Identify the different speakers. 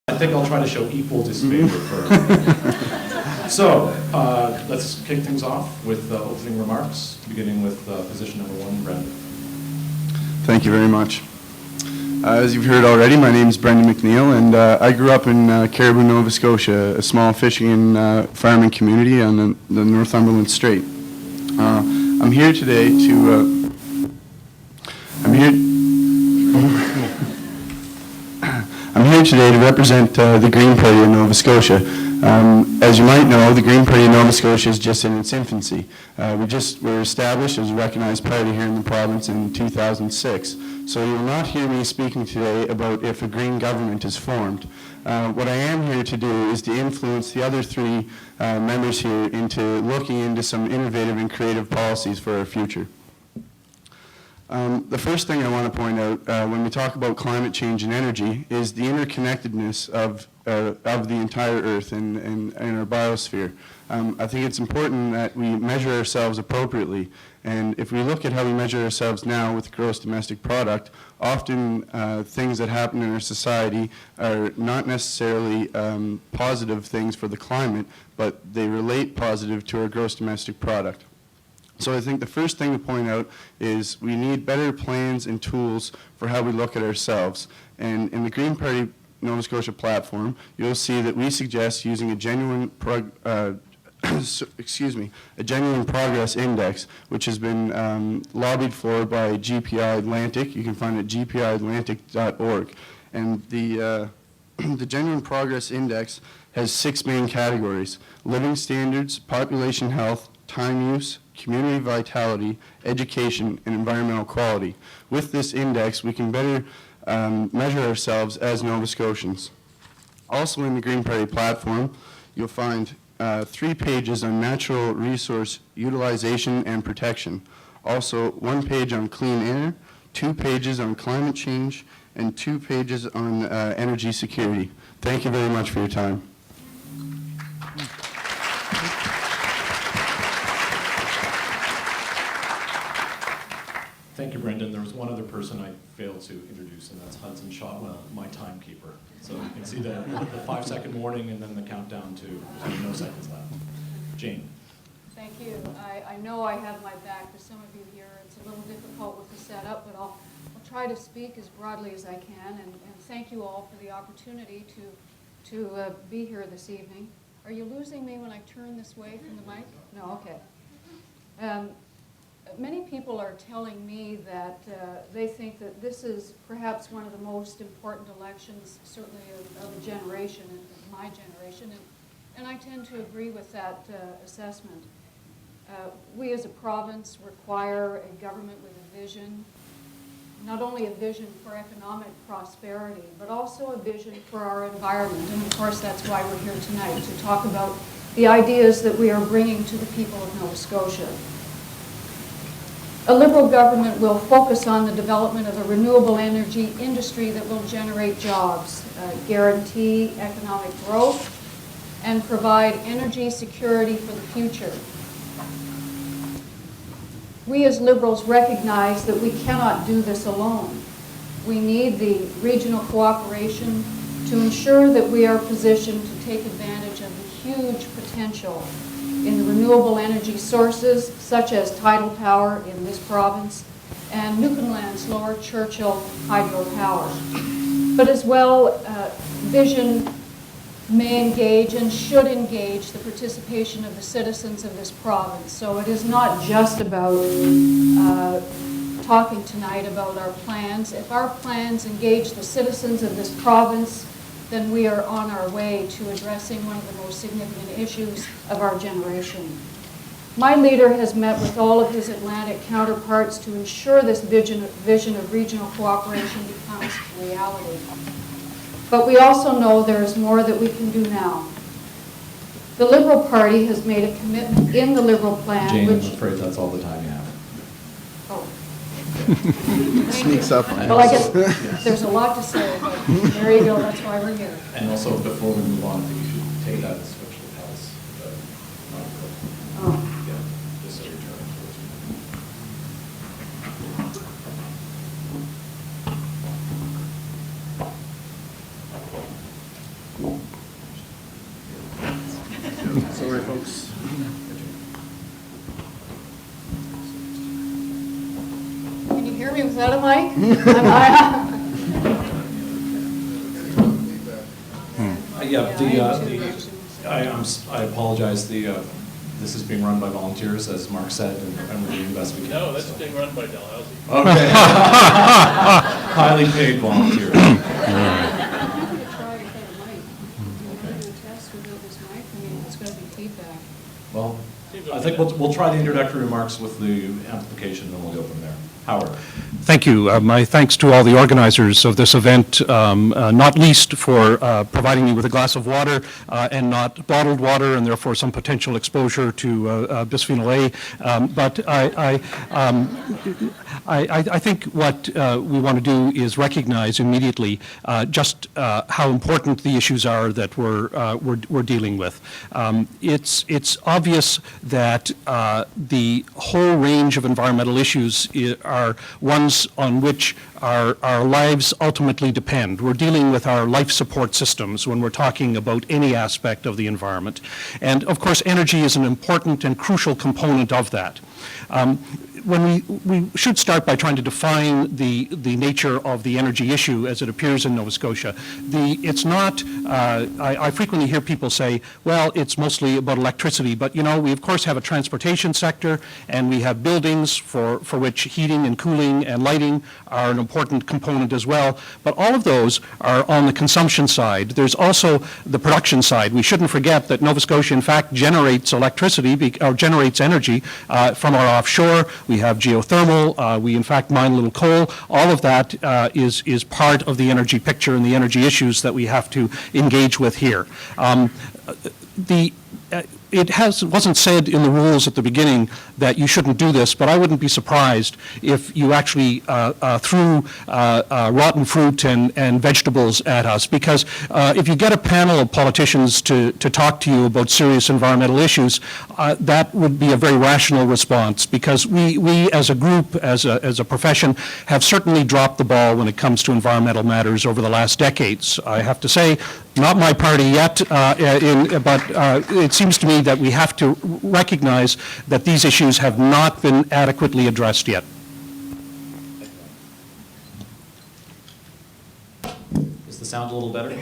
Speaker 1: I think I'll try to show equal disfavor for. So, let's kick things off with opening remarks, beginning with position number one, Brendan.
Speaker 2: Thank you very much. As you've heard already, my name is Brendan MacNeill, and I grew up in Caribou, Nova Scotia, a small fishing and farming community on the Northumberland Strait. I'm here today to represent the Green Party of Nova Scotia. As you might know, the Green Party of Nova Scotia is just in its infancy. We were established as a recognized party here in the province in 2006. So you will not hear me speaking today about if a green government is formed. What I am here to do is to influence the other three members here into looking into some innovative and creative policies for our future. The first thing I want to point out when we talk about climate change and energy is the interconnectedness of the entire Earth and our biosphere. I think it's important that we measure ourselves appropriately. And if we look at how we measure ourselves now with gross domestic product, often things that happen in our society are not necessarily positive things for the climate, but they relate positive to our gross domestic product. So I think the first thing to point out is we need better plans and tools for how we look at ourselves. And in the Green Party Nova Scotia platform, you'll see that we suggest using a genuine progress index, which has been lobbied for by GPI Atlantic. You can find it at gpiatlantic.org. And the genuine progress index has 6 main categories: living standards, population health, time use, community vitality, education, and environmental quality. With this index, we can better measure ourselves as Nova Scotians. Also in the Green Party platform, you'll find 3 pages on natural resource utilization and protection. Also 1 page on clean air, 2 pages on climate change, and 2 pages on energy security. Thank you very much for your time.
Speaker 1: Thank you, Brendan. There was one other person I failed to introduce, and that's Hudson Shotwell, my timekeeper. So you can see the 5-second warning and then the countdown to no seconds left. Jane.
Speaker 3: Thank you. I know I have my back to some of you here. It's a little difficult with the setup, but I'll try to speak as broadly as I can, and thank you all for the opportunity to be here this evening. Are you losing me when I turn this way from the mic? No, okay. Many people are telling me that they think that this is perhaps one of the most important elections, certainly of a generation, my generation, and I tend to agree with that assessment. We as a province require a government with a vision, not only a vision for economic prosperity, but also a vision for our environment. And of course, that's why we're here tonight, to talk about the ideas that we are bringing to the people of Nova Scotia. A Liberal government will focus on the development of a renewable energy industry that will generate jobs, guarantee economic growth, and provide energy security for the future. We as Liberals recognize that we cannot do this alone. We need the regional cooperation to ensure that we are positioned to take advantage of the huge potential in the renewable energy sources, such as tidal power in this province, and Newfoundland's Lower Churchill hydropower. But as well, vision may engage and should engage the participation of the citizens of this province. So it is not just about talking tonight about our plans. If our plans engage the citizens of this province, then we are on our way to addressing one of the most significant issues of our generation. My leader has met with all of his Atlantic counterparts to ensure this vision of regional cooperation becomes reality. But we also know there is more that we can do now. The Liberal Party has made a commitment in the Liberal plan,
Speaker 1: Jane, I'm afraid that's all the time you have.
Speaker 3: Oh.
Speaker 2: Sneaks up on us.
Speaker 3: Well, I guess there's a lot to say, but there you go, that's why we're here.
Speaker 1: And also, before we move on, I think you should take that and switch to Pels.
Speaker 3: Oh.
Speaker 1: Yeah, just so you're turning towards me.
Speaker 2: Oops.
Speaker 3: Can you hear me without a mic?
Speaker 1: I apologize, this is being run by volunteers, as Mark said, and we're doing the best we can.
Speaker 4: No, that's being run by Dalhousie.
Speaker 1: Okay. Highly paid volunteers.
Speaker 3: I'm going to try without a mic. Can you do a test without this mic? I mean, it's going to be feedback.
Speaker 1: Well, I think we'll try the introductory remarks with the amplification, then we'll go from there. Howard.
Speaker 5: Thank you. My thanks to all the organizers of this event, not least for providing me with a glass of water and not bottled water, and therefore some potential exposure to bisphenol A. But I think what we want to do is recognize immediately just how important the issues are that we're dealing with. It's obvious that the whole range of environmental issues are ones on which our lives ultimately depend. We're dealing with our life support systems when we're talking about any aspect of the environment. And of course, energy is an important and crucial component of that. When we should start by trying to define the nature of the energy issue as it appears in Nova Scotia. It's not, I frequently hear people say, well, it's mostly about electricity, but you know, we of course have a transportation sector and we have buildings for which heating and cooling and lighting are an important component as well. But all of those are on the consumption side. There's also the production side. We shouldn't forget that Nova Scotia in fact generates electricity or generates energy from our offshore. We have geothermal, we in fact mine a little coal. All of that is part of the energy picture and the energy issues that we have to engage with here. It wasn't said in the rules at the beginning that you shouldn't do this, but I wouldn't be surprised if you actually threw rotten fruit and vegetables at us, because if you get a panel of politicians to talk to you about serious environmental issues, that would be a very rational response, because we as a group, as a profession, have certainly dropped the ball when it comes to environmental matters over the last decades. I have to say, not my party yet, but it seems to me that we have to recognize that these issues have not been adequately addressed yet.
Speaker 1: Is the sound a little better?